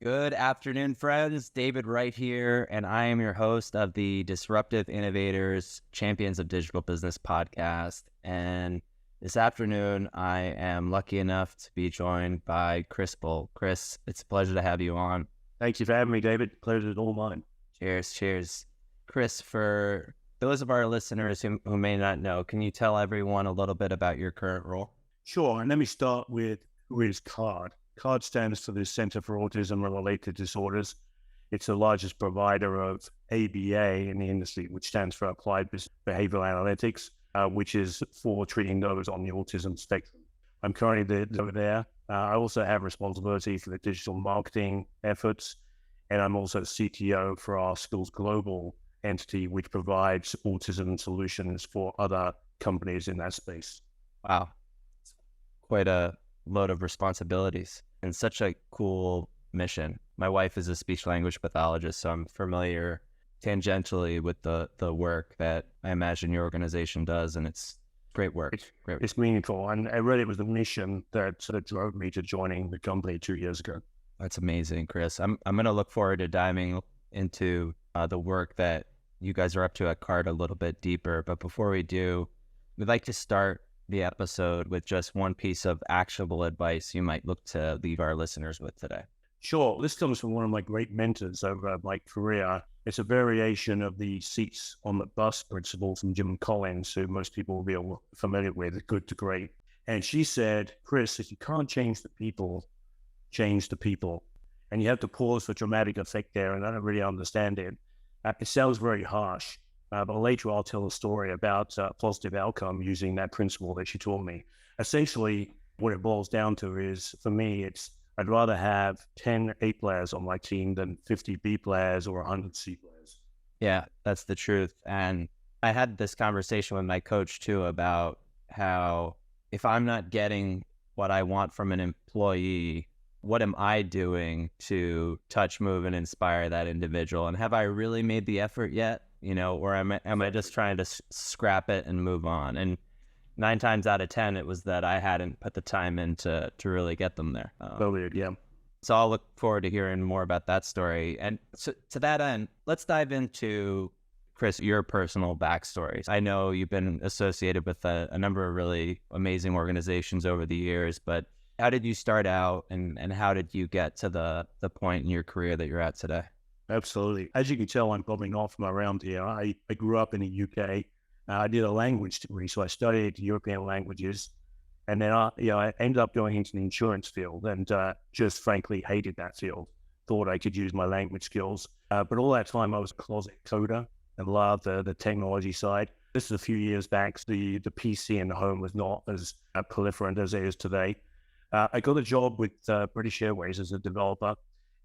Good afternoon, friends. David Wright here, and I am your host of the Disruptive Innovators Champions of Digital Business podcast. And this afternoon, I am lucky enough to be joined by Chris Boult. Chris, it's a pleasure to have you on. Thank you for having me, David. Pleasure is all mine. Cheers, cheers. Chris, for those of our listeners who may not know, can you tell everyone a little bit about your current role? Sure. And let me start with who is CARD. CARD stands for the Center for Autism and Related Disorders. It's the largest provider of ABA in the industry, which stands for Applied Behavioral Analytics, which is for treating those on the autism spectrum. I'm currently there. I also have responsibility for the digital marketing efforts, and I'm also CTO for our Skills Global entity, which provides autism solutions for other companies in that space. Wow, quite a load of responsibilities and such a cool mission. My wife is a speech language pathologist, so I'm familiar tangentially with the work that I imagine your organization does, and it's great work. It's meaningful, and I really it was the mission that sort of drove me to joining the company 2 years ago. That's amazing, Chris. I'm going to look forward to diving into the work that you guys are up to at CARD a little bit deeper. But before we do, we'd like to start the episode with just one piece of actionable advice you might look to leave our listeners with today. Sure. This comes from one of my great mentors over my career. It's a variation of the seats on the bus principle from Jim Collins, who most people will be familiar with, good to great. And she said, Chris, if you can't change the people, change the people. And you have to pause for dramatic effect there, and I don't really understand it. It sounds very harsh. But later I'll tell a story about positive outcome using that principle that she taught me. Essentially, what it boils down to is, for me, I'd rather have 10 A players on my team than 50 B players or 100 C players. Yeah, that's the truth. And I had this conversation with my coach too about how if I'm not getting what I want from an employee, what am I doing to touch, move, and inspire that individual? And have I really made the effort yet? Or am I just trying to scrap it and move on? And 9 times out of 10, it was that I hadn't put the time in to really get them there. Yeah. So I'll look forward to hearing more about that story. And so, to that end, let's dive into, Chris, your personal backstory. I know you've been associated with a number of really amazing organizations over the years, but how did you start out and how did you get to the point in your career that you're at today? Absolutely. As you can tell, I'm probably not from around here. I grew up in the UK. I did a language degree, so I studied European languages. And then I ended up going into the insurance field and just frankly hated that field. Thought I could use my language skills. But all that time I was a closet coder and loved the technology side. This is a few years back. The PC in the home was not as proliferant as it is today. I got a job with British Airways as a developer.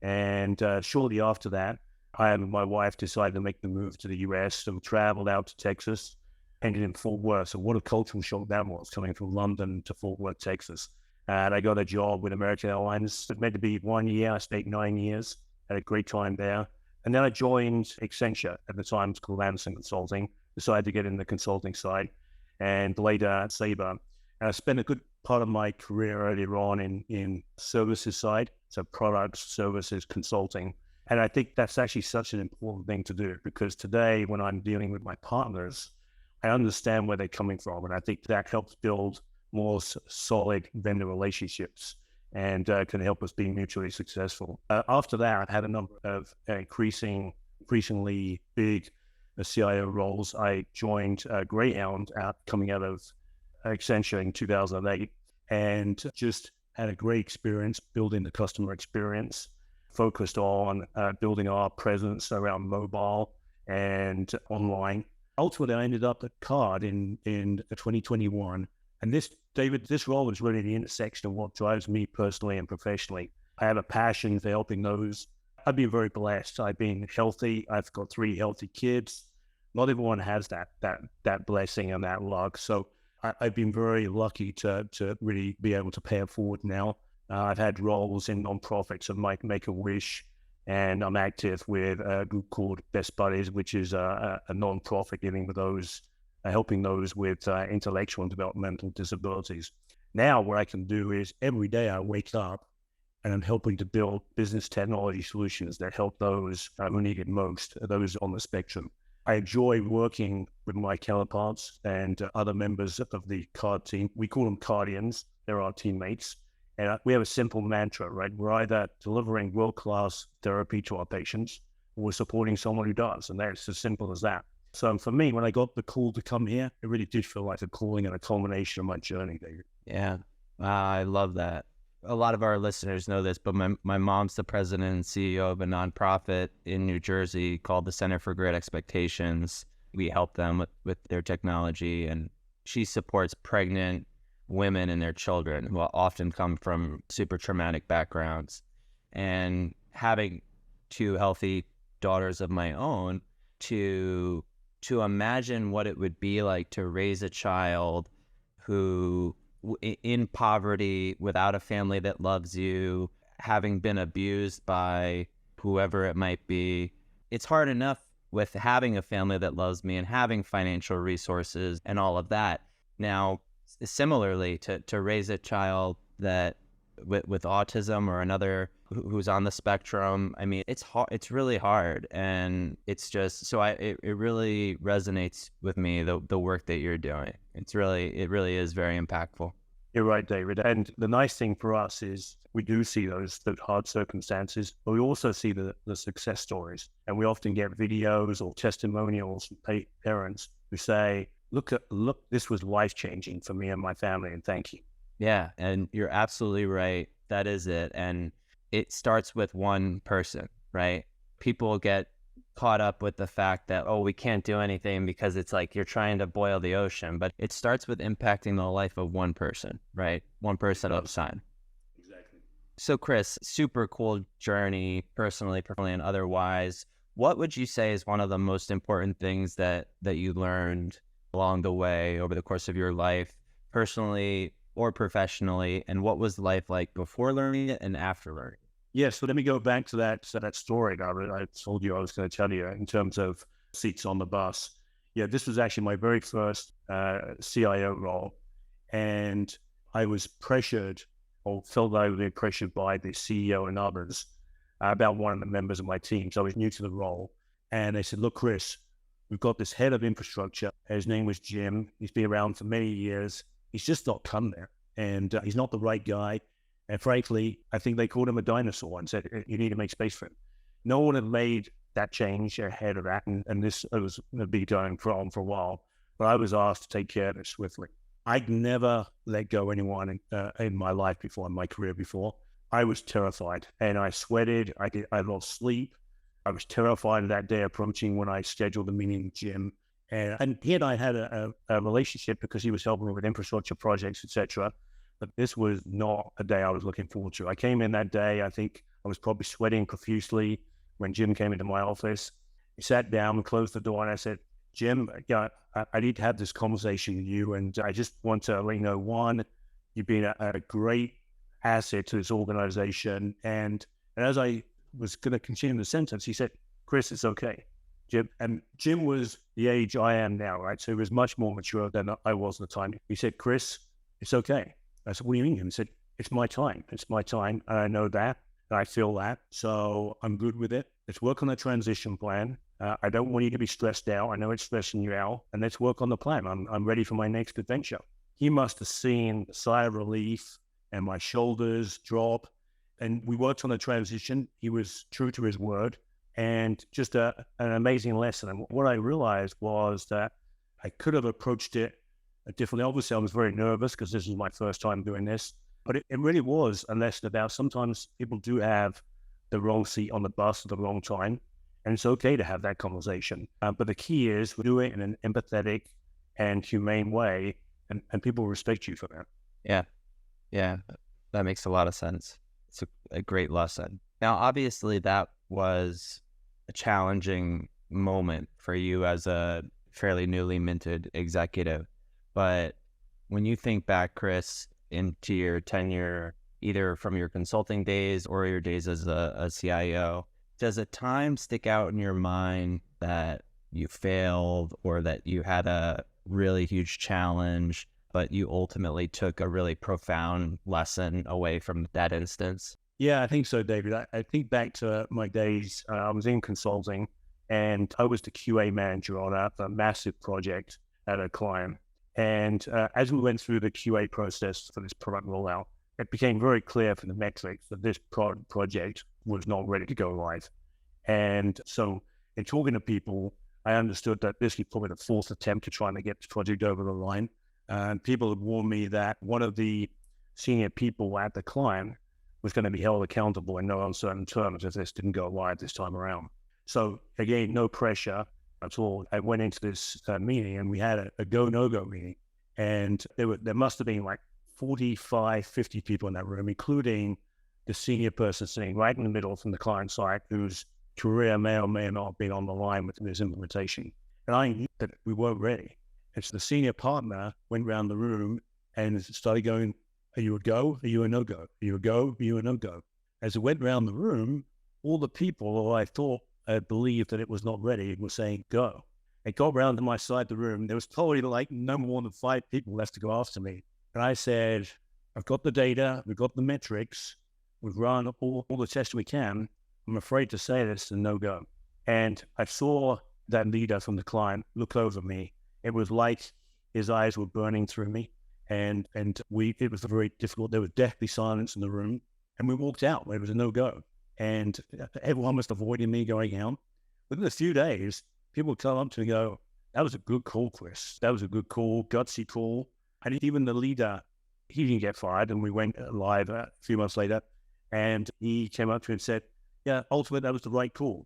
And shortly after that, I and my wife decided to make the move to the US and traveled out to Texas, ended in Fort Worth. So what a cultural shock that was, coming from London to Fort Worth, Texas. And I got a job with American Airlines. It meant to be 1 year. I stayed 9 years, had a great time there. And then I joined Accenture, at the time it was called Anderson Consulting, decided to get in the consulting side, and later at Sabre. And I spent a good part of my career earlier on in services side, so products, services, consulting. And I think that's actually such an important thing to do, because today when I'm dealing with my partners, I understand where they're coming from. And I think that helps build more solid vendor relationships and can help us be mutually successful. After that, I had a number of increasingly big CIO roles. I joined Greyhound coming out of Accenture in 2008, and just had a great experience building the customer experience, focused on building our presence around mobile and online. Ultimately, I ended up at CARD in 2021. And this role is really the intersection of what drives me personally and professionally. I have a passion for helping those. I've been very blessed. I've been healthy. I've got 3 healthy kids. Not everyone has that blessing and that luck. So I've been very lucky to really be able to pay it forward now. I've had roles in nonprofits of Make-A-Wish, and I'm active with a group called Best Buddies, which is a nonprofit dealing with those, helping those with intellectual and developmental disabilities. Now what I can do is every day I wake up and I'm helping to build business technology solutions that help those who need it most, those on the spectrum. I enjoy working with my counterparts and other members of the CARD team. We call them Cardians. They're our teammates. And we have a simple mantra, right? We're either delivering world-class therapy to our patients or we're supporting someone who does. And that's as simple as that. So for me, when I got the call to come here, it really did feel like a calling and a culmination of my journey, David. Yeah, I love that. A lot of our listeners know this, but my mom's the president and CEO of a nonprofit in New Jersey called the Center for Great Expectations. We help them with their technology, and she supports pregnant women and their children who often come from super traumatic backgrounds. And having two healthy daughters of my own, to imagine what it would be like to raise a child who in poverty, without a family that loves you, having been abused by whoever it might be. It's hard enough with having a family that loves me and having financial resources and all of that. Now, similarly, to raise a child that with autism or another who's on the spectrum, I mean, it's hard. It's really hard, and it's just so it really resonates with me, the work that you're doing. It really is very impactful. You're right, David. And the nice thing for us is we do see those hard circumstances, but we also see the success stories. And we often get videos or testimonials from parents who say, look, this was life-changing for me and my family, and thank you. Yeah, and you're absolutely right. That is it. And it starts with one person, right? People get caught up with the fact that, oh, we can't do anything because it's like you're trying to boil the ocean. But it starts with impacting the life of one person, right? One person at a time. Exactly. So, Chris, super cool journey, personally, and otherwise. What would you say is one of the most important things that you learned along the way over the course of your life, personally or professionally? And what was life like before learning it and after learning? Yeah, so let me go back to that story I told you I was going to tell you in terms of seats on the bus. Yeah, this was actually my very first CIO role. And I was pressured, or felt that I was being pressured by the CEO and others about one of the members of my team. So I was new to the role. And they said, look, Chris, we've got this head of infrastructure. His name was Jim. He's been around for many years. He's just not come there. And he's not the right guy. And frankly, I think they called him a dinosaur and said, you need to make space for him. No one had made that change ahead of that. And this was going to be going on for a while. But I was asked to take care of it swiftly. I'd never let go anyone in my life before, in my career before. I was terrified and I sweated. I lost sleep. I was terrified of that day approaching when I scheduled a meeting with Jim. And he and I had a relationship because he was helping me with infrastructure projects, etc. But this was not a day I was looking forward to. I came in that day, I think I was probably sweating profusely when Jim came into my office. He sat down and closed the door and I said, Jim, I need to have this conversation with you. And I just want to let you know, one, you've been a great asset to this organization. And as I was going to continue the sentence, he said, Chris, it's okay. Jim, and Jim was the age I am now, right? So he was much more mature than I was at the time. He said, Chris, it's okay. I said, what do you mean? He said, it's my time. It's my time. And I know that. And I feel that. So I'm good with it. Let's work on the transition plan. I don't want you to be stressed out. I know it's stressing you out. And let's work on the plan. I'm ready for my next adventure. He must have seen a sigh of relief and my shoulders drop. And we worked on the transition. He was true to his word. And just an amazing lesson. And what I realized was that I could have approached it differently. Obviously, I was very nervous because this is my first time doing this. But it really was a lesson about sometimes people do have the wrong seat on the bus at the wrong time. And it's okay to have that conversation. But the key is do it in an empathetic and humane way. And people respect you for that. Yeah, that makes a lot of sense. It's a great lesson. Now, obviously, that was a challenging moment for you as a fairly newly minted executive. But when you think back, Chris, into your tenure, either from your consulting days or your days as a CIO, does a time stick out in your mind that you failed or that you had a really huge challenge, but you ultimately took a really profound lesson away from that instance? Yeah, I think so, David. I think back to my days, I was in consulting and I was the QA manager on a massive project at a client. And as we went through the QA process for this product rollout, it became very clear from the metrics that this project was not ready to go live. And so in talking to people, I understood that this was probably the fourth attempt to trying to get this project over the line. And people had warned me that one of the senior people at the client was going to be held accountable in no uncertain terms if this didn't go live this time around. So again, no pressure at all. I went into this meeting and we had a go, no-go meeting. And there must have been like 45, 50 people in that room, including the senior person sitting right in the middle from the client side, whose career may or may not have been on the line with this implementation. And I knew that we weren't ready. And so the senior partner went around the room and started going, are you a go? Are you a no-go? Are you a go? Are you a no-go? As it went around the room, all the people who I thought believed that it was not ready were saying go. It got round to my side of the room. There was probably like no more than 5 people left to go after me. And I said, I've got the data. We've got the metrics. We've run all the tests we can. I'm afraid to say this is a no-go. And I saw that leader from the client look over me. It was like his eyes were burning through me. And it was very difficult. There was deathly silence in the room. And we walked out. It was a no-go. And everyone was avoiding me going out. Within a few days, people would come up to me and go, that was a good call, Chris. That was a good call, gutsy call. And even the leader, he didn't get fired. And we went live a few months later. And he came up to me and said, yeah, ultimately, that was the right call.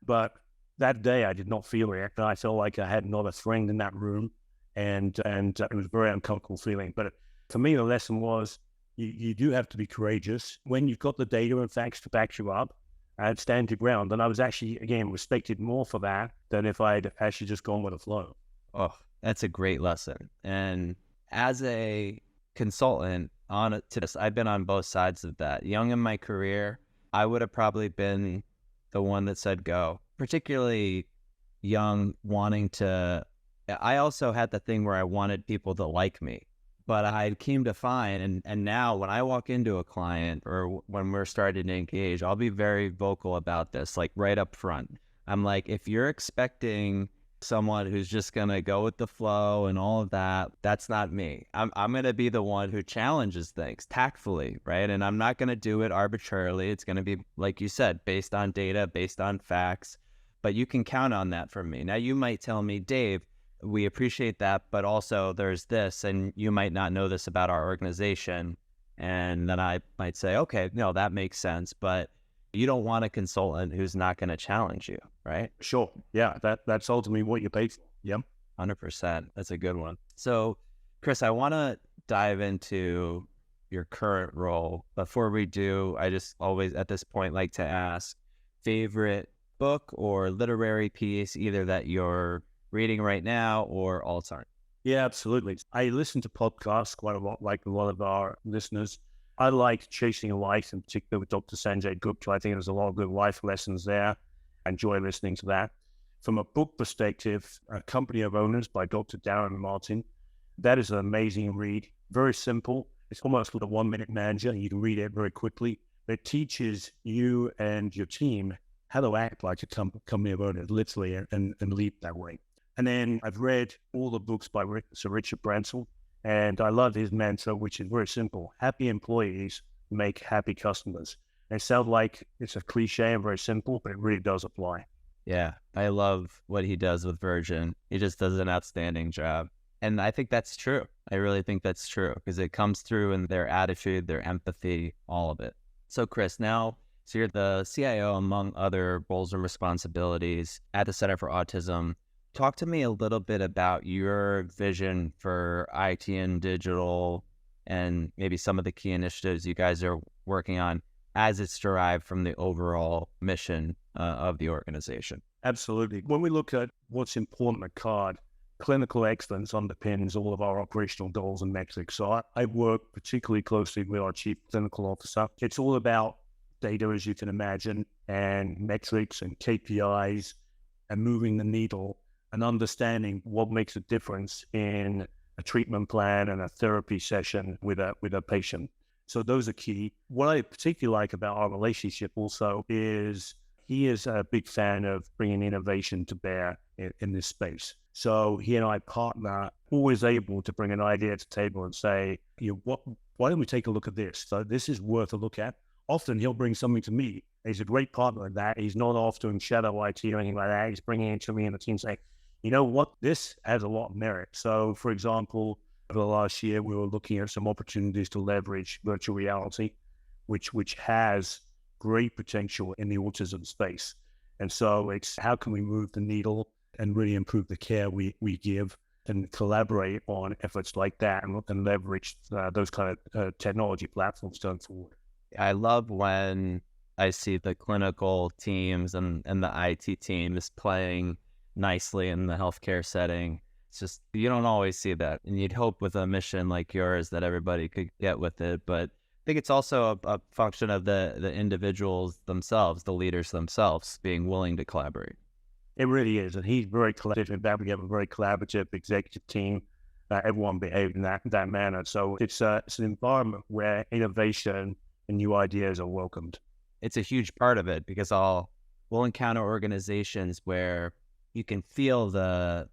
But that day, I did not feel it. I felt like I had not a friend in that room. And it was a very uncomfortable feeling. But for me, the lesson was you do have to be courageous when you've got the data and facts to back you up and stand your ground. And I was actually, again, respected more for that than if I'd actually just gone with the flow. Oh, that's a great lesson. And as a consultant on to this, I've been on both sides of that. Young in my career, I would have probably been the one that said go, particularly young, wanting to. I also had the thing where I wanted people to like me, but I came to find, and now when I walk into a client or when we're starting to engage, I'll be very vocal about this, like right up front. I'm like, if you're expecting someone who's just going to go with the flow and all of that, that's not me. I'm going to be the one who challenges things tactfully, right? And I'm not going to do it arbitrarily. It's going to be, like you said, based on data, based on facts, but you can count on that from me. Now, you might tell me, Dave, we appreciate that, but also there's this, and you might not know this about our organization. And then I might say, okay, no, that makes sense, but you don't want a consultant who's not going to challenge you, right? Sure. Yeah, that's ultimately what you pay for. Yep. 100%. That's a good one. So, Chris, I want to dive into your current role. Before we do, I just always at this point like to ask favorite book or literary piece, either that you're reading right now or all time. Yeah, absolutely. I listen to podcasts quite a lot, like a lot of our listeners. I like Chasing Life, in particular with Dr. Sanjay Gupta. I think there's a lot of good life lessons there. I enjoy listening to that. From a book perspective, Company of Owners by Dr. Darren Martin. That is an amazing read. Very simple. It's almost like a 1-minute manager. You can read it very quickly. It teaches you and your team how to act like a company of owners, literally, and lead that way. And then I've read all the books by Sir Richard Branson, and I love his mantra, which is very simple. Happy employees make happy customers. And it sounds like it's a cliche and very simple, but it really does apply. Yeah, I love what he does with Virgin. He just does an outstanding job. And I think that's true. I really think that's true because it comes through in their attitude, their empathy, all of it. So Chris, now, so you're the CIO among other roles and responsibilities at the Center for Autism. Talk to me a little bit about your vision for IT and digital and maybe some of the key initiatives you guys are working on as it's derived from the overall mission of the organization. Absolutely. When we look at what's important at CARD, clinical excellence underpins all of our operational goals and metrics. So I work particularly closely with our Chief Clinical Officer. It's all about data, as you can imagine, and metrics and KPIs and moving the needle and understanding what makes a difference in a treatment plan and a therapy session with a patient. So those are key. What I particularly like about our relationship also is he is a big fan of bringing innovation to bear in this space. So he and I partner, always able to bring an idea to the table and say, why don't we take a look at this? So this is worth a look at. Often he'll bring something to me. He's a great partner in that. He's not off doing shadow IT or anything like that. He's bringing it to me and the team saying, you know what, this has a lot of merit. So for example, over the last year, we were looking at some opportunities to leverage virtual reality, which has great potential in the autism space. And so it's how can we move the needle and really improve the care we give and collaborate on efforts like that and leverage those kind of technology platforms going forward. I love when I see the clinical teams and the IT teams playing nicely in the healthcare setting. It's just, you don't always see that. And you'd hope with a mission like yours that everybody could get with it. But I think it's also a function of the individuals themselves, the leaders themselves, being willing to collaborate. It really is. And he's very collaborative. In fact, we have a very collaborative executive team. Everyone behaved in that manner. So it's an environment where innovation and new ideas are welcomed. It's a huge part of it because we'll encounter organizations where you can feel the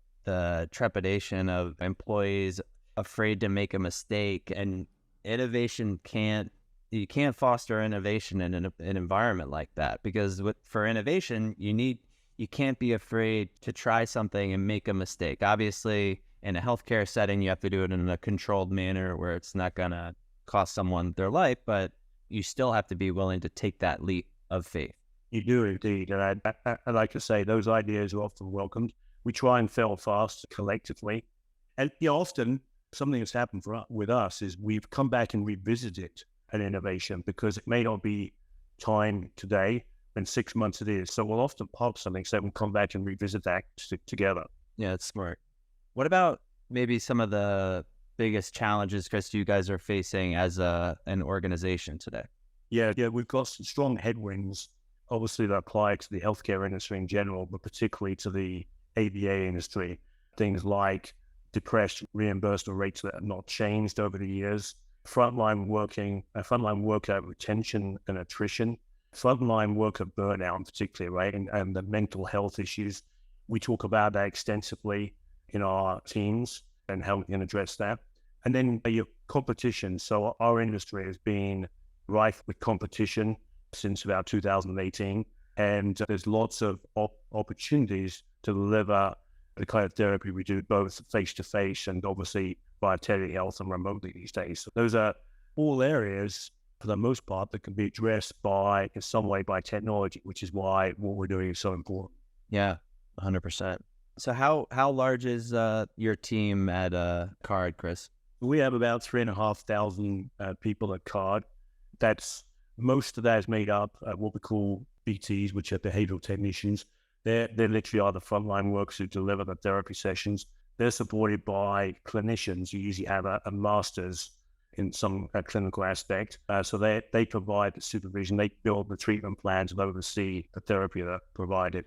trepidation of employees afraid to make a mistake, and you can't foster innovation in an environment like that, because for innovation, you can't be afraid to try something and make a mistake. Obviously, in a healthcare setting, you have to do it in a controlled manner where it's not going to cost someone their life, but you still have to be willing to take that leap of faith. You do indeed. And I like to say those ideas are often welcomed. We try and fail fast collectively. And often something that's happened with us is we've come back and revisited an innovation because it may not be time today, in 6 months it is. So we'll often pop something, so we'll come back and revisit that together. Yeah, it's smart. What about maybe some of the biggest challenges, Chris, you guys are facing as an organization today? Yeah, we've got some strong headwinds, obviously, that apply to the healthcare industry in general, but particularly to the ABA industry. Things like depressed reimbursement rates that have not changed over the years, frontline worker retention and attrition, frontline worker burnout particularly, right? And the mental health issues. We talk about that extensively in our teams and how we can address that. And then your competition. So our industry has been rife with competition since about 2018. And there's lots of opportunities to deliver the kind of therapy we do, both face-to-face and obviously via telehealth and remotely these days. So those are all areas, for the most part, that can be addressed in some way by technology, which is why what we're doing is so important. Yeah, 100%. So how large is your team at CARD, Chris? We have about 3,500 people at CARD. Most of that is made up of what we call BTs, which are behavioral technicians. They literally are the frontline workers who deliver the therapy sessions. They're supported by clinicians who usually have a master's in some clinical aspect. So they provide the supervision, they build the treatment plans and oversee the therapy that's provided.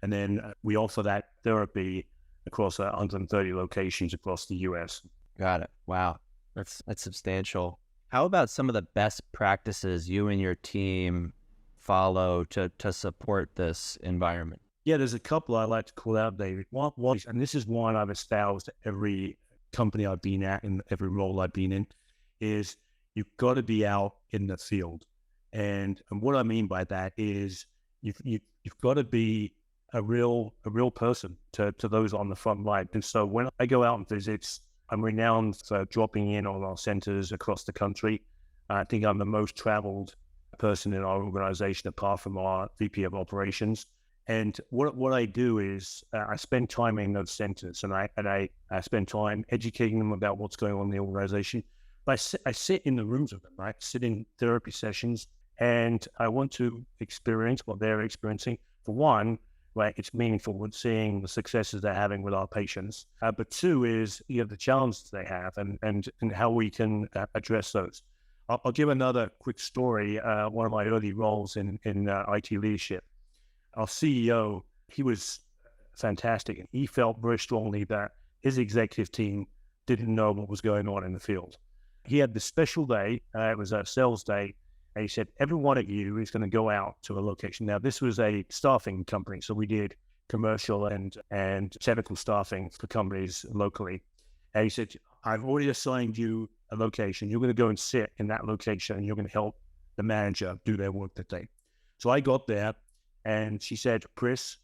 And then we offer that therapy across 130 locations across the US. Got it. Wow. That's substantial. How about some of the best practices you and your team follow to support this environment? Yeah, there's a couple I'd like to call out, David. One, and this is one I've espoused every company I've been at and every role I've been in, is you've got to be out in the field. And what I mean by that is you've got to be a real person to those on the front line. And so when I go out and visit, I'm renowned for dropping in on our centers across the country. I think I'm the most traveled person in our organization, apart from our VP of operations. And what I do is I spend time in those centers, and I spend time educating them about what's going on in the organization. But I sit in the rooms with them, right? Sit in therapy sessions, and I want to experience what they're experiencing. For one, right, it's meaningful with seeing the successes they're having with our patients. But two is the challenges they have and how we can address those. I'll give another quick story. One of my early roles in IT leadership. Our CEO, he was fantastic, and he felt very strongly that his executive team didn't know what was going on in the field. He had this special day. It was a sales day. And he said, every one of you is going to go out to a location. Now, this was a staffing company. So we did commercial and technical staffing for companies locally. And he said, I've already assigned you a location. You're going to go and sit in that location and you're going to help the manager do their work that day. So I got there and she said, Chris,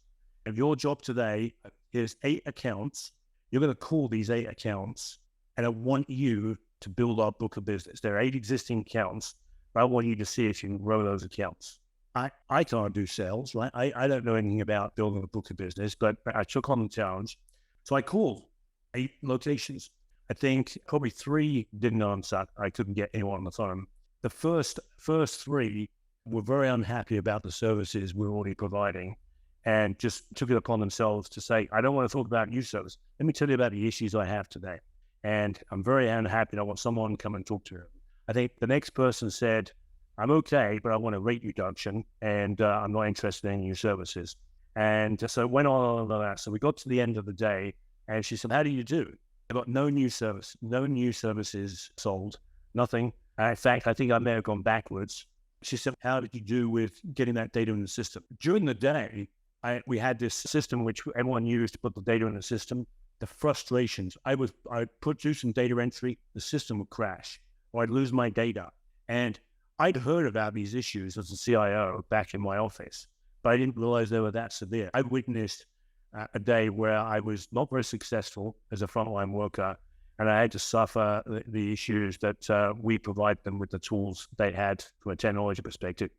if your job today is 8 accounts, you're going to call these 8 accounts and I want you to build our book of business. There are 8 existing accounts, but I want you to see if you can grow those accounts. I can't do sales, right? I don't know anything about building a book of business, but I took on the challenge. So I called 8 locations. I think probably 3 didn't answer. I couldn't get anyone on the phone. The first 3 were very unhappy about the services we're already providing and just took it upon themselves to say, I don't want to talk about new service. Let me tell you about the issues I have today. And I'm very unhappy and I want someone to come and talk to them. I think the next person said, I'm okay, but I want a rate reduction and I'm not interested in new services. And so it went on like that. So we got to the end of the day and she said, how do you do? I got no new services sold, nothing. In fact, I think I may have gone backwards. She said, how did you do with getting that data in the system? During the day, we had this system which everyone used to put the data in the system. The frustrations, I'd do some data entry, the system would crash, or I'd lose my data. And I'd heard about these issues as a CIO back in my office, but I didn't realize they were that severe. I witnessed a day where I was not very successful as a frontline worker, and I had to suffer the issues that we provide them with the tools they had from a technology perspective.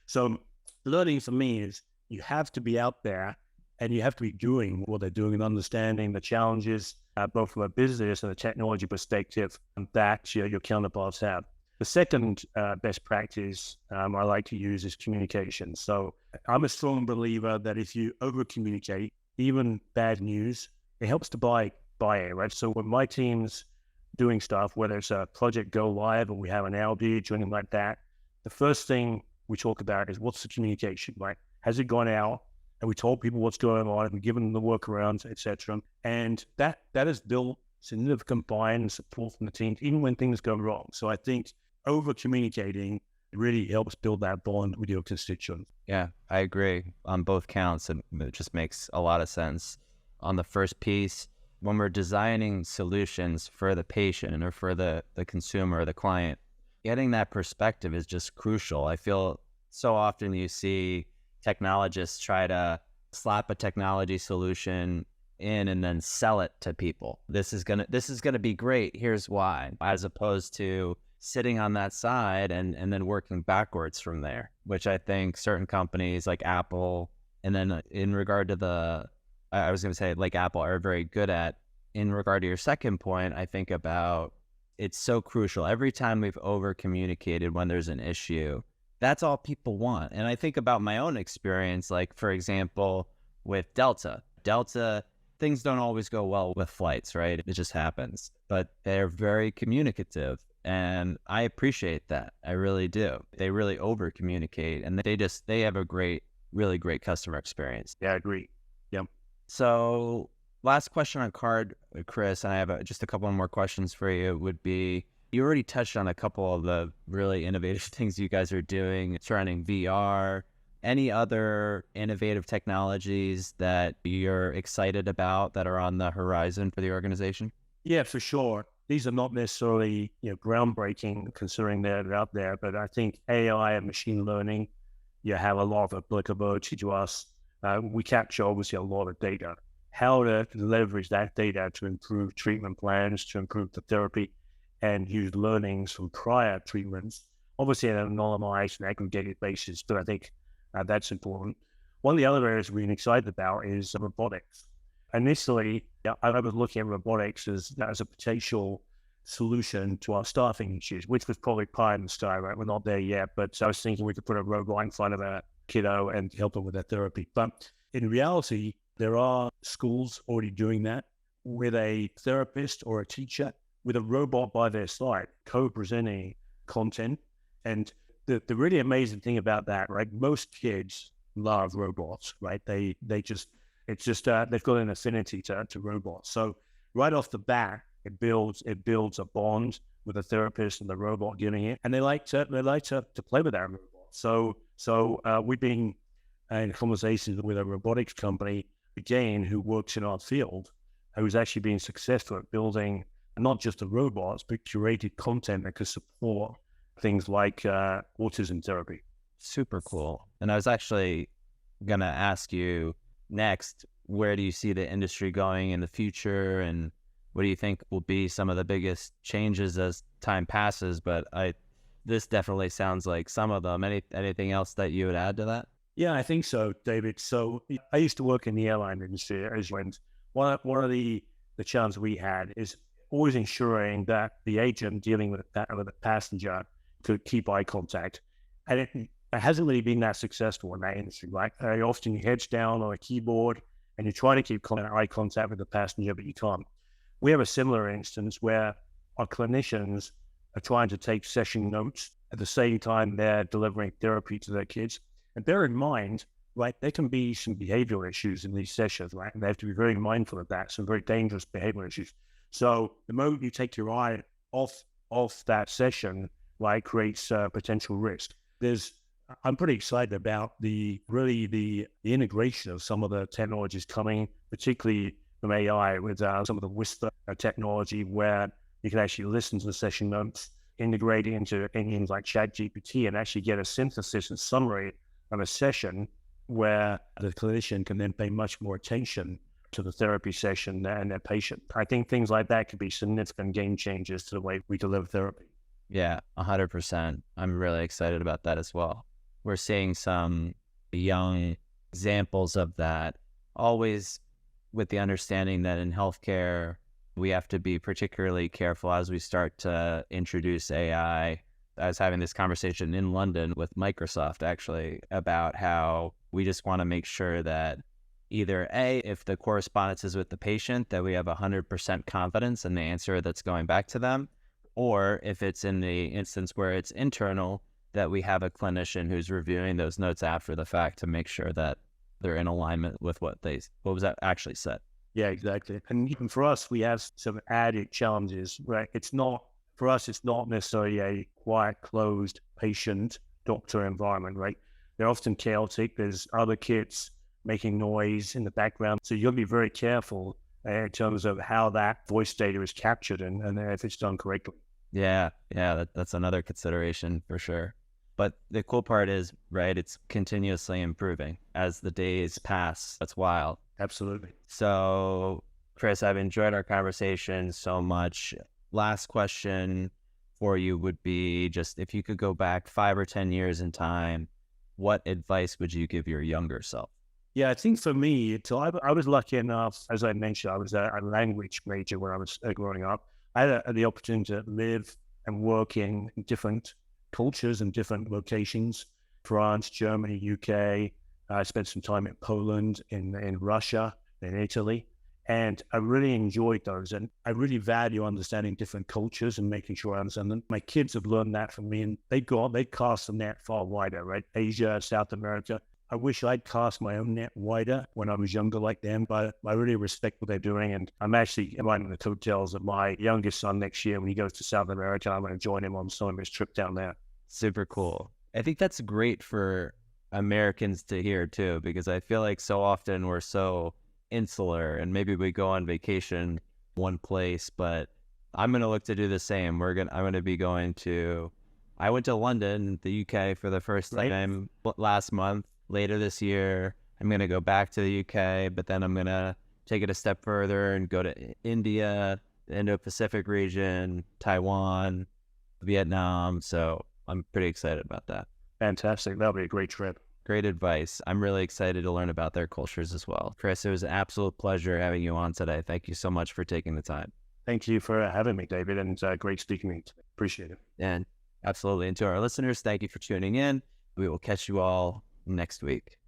So learning for me is you have to be out there and you have to be doing what they're doing and understanding the challenges, both from a business and a technology perspective that your counterparts have. The second best practice I like to use is communication. So I'm a strong believer that if you over-communicate, even bad news, it helps to buy it, right? So when my team's doing stuff, whether it's a project go live or we have an outage or anything like that, the first thing we talk about is what's the communication, right? Has it gone out? And we told people what's going on, and we've given them the workarounds, etc. And that has built significant buy-in and support from the team, even when things go wrong. So I think over-communicating really helps build that bond with your constituents. Yeah, I agree on both counts. And it just makes a lot of sense. On the first piece, when we're designing solutions for the patient or for the consumer or the client, getting that perspective is just crucial. I feel so often you see technologists try to slap a technology solution in and then sell it to people. This is gonna be great. Here's why, as opposed to sitting on that side and then working backwards from there, which I think certain companies like Apple, and then in regard to I was going to say like Apple are very good at. In regard to your second point, I think about it's so crucial. Every time we've over communicated when there's an issue, that's all people want. And I think about my own experience, like for example, with Delta, things don't always go well with flights, right? It just happens, but they're very communicative. And I appreciate that. I really do. They really over communicate and they have a really great customer experience. Yeah, I agree. Yeah. So last question on card, Chris, and I have just a couple more questions for you would be, you already touched on a couple of the really innovative things you guys are doing surrounding VR. Any other innovative technologies that you're excited about that are on the horizon for the organization? Yeah, for sure. These are not necessarily groundbreaking considering they're out there, but I think AI and machine learning, have a lot of applicability to us. We capture obviously a lot of data. How to leverage that data to improve treatment plans, to improve the therapy, and use learnings from prior treatments, obviously on an anonymized and aggregated basis, but I think that's important. One of the other areas we're excited about is robotics. Initially, I was looking at robotics as a potential solution to our staffing issues, which was probably pie in the sky, right? We're not there yet, but I was thinking we could put a robot in front of a kiddo and help them with their therapy. But in reality, there are schools already doing that with a therapist or a teacher with a robot by their side, co-presenting content. And the really amazing thing about that, right? Most kids love robots, right? They've got an affinity to robots. So right off the bat, it builds a bond with the therapist and the robot giving it, and they like to play with that robot. So we've been in conversations with a robotics company again who works in our field, who's actually been successful at building not just the robots but curated content that could support things like autism therapy. Super cool. And I was actually gonna ask you next, where do you see the industry going in the future, and what do you think will be some of the biggest changes as time passes? But this definitely sounds like some of them. Anything else that you would add to that? Yeah, I think so, David. So I used to work in the airline industry, as when one of the challenges we had is always ensuring that the agent dealing with the passenger could keep eye contact, and it hasn't really been that successful in that industry, right? Very often your head's down on a keyboard and you try to keep eye contact with the passenger, but you can't. We have a similar instance where our clinicians are trying to take session notes at the same time they're delivering therapy to their kids. And bear in mind, right, there can be some behavioral issues in these sessions, right? And they have to be very mindful of that, some very dangerous behavioral issues. So the moment you take your eye off that session, right, creates potential risk. I'm pretty excited about the integration of some of the technologies coming, particularly from AI with some of the Whisper technology, where you can actually listen to the session notes, integrate it into engines like ChatGPT, and actually get a synthesis and summary of a session where the clinician can then pay much more attention to the therapy session and their patient. I think things like that could be significant game changers to the way we deliver therapy. Yeah, 100%. I'm really excited about that as well. We're seeing some young examples of that, always with the understanding that in healthcare, we have to be particularly careful as we start to introduce AI. I was having this conversation in London with Microsoft, actually, about how we just want to make sure that either A, if the correspondence is with the patient, that we have 100% confidence in the answer that's going back to them, or if it's in the instance where it's internal, that we have a clinician who's reviewing those notes after the fact to make sure that they're in alignment with what was that actually said. Yeah, exactly. And even for us, we have some added challenges, right? For us, it's not necessarily a quiet, closed patient-doctor environment, right? They're often chaotic. There's other kids making noise in the background. So you'll be very careful in terms of how that voice data is captured and if it's done correctly. Yeah, that's another consideration for sure. But the cool part is, right, it's continuously improving as the days pass. That's wild. Absolutely. So, Chris, I've enjoyed our conversation so much. Last question for you would be just if you could go back 5 or 10 years in time, what advice would you give your younger self? Yeah, I think for me, I was lucky enough, as I mentioned, I was a language major when I was growing up. I had the opportunity to live and work in different cultures and different locations, France, Germany, UK. I spent some time in Poland, in Russia, in Italy, and I really enjoyed those. And I really value understanding different cultures and making sure I understand them. My kids have learned that from me, and they cast the net far wider, right? Asia, South America. I wish I'd cast my own net wider when I was younger like them, but I really respect what they're doing. And I'm actually riding the coattails of my youngest son next year when he goes to South America. I'm going to join him on some of his trip down there. Super cool. I think that's great for Americans to hear too, because I feel like so often we're so insular and maybe we go on vacation one place, but I'm going to look to do the same. I'm going to be I went to London, the UK for the first time last month. Later this year, I'm going to go back to the UK, but then I'm going to take it a step further and go to India, the Indo-Pacific region, Taiwan, Vietnam. So I'm pretty excited about that. Fantastic. That'll be a great trip. Great advice. I'm really excited to learn about their cultures as well. Chris, it was an absolute pleasure having you on today. Thank you so much for taking the time. Thank you for having me, David, and great speaking to you. Appreciate it. And absolutely. And to our listeners, thank you for tuning in. We will catch you all next week.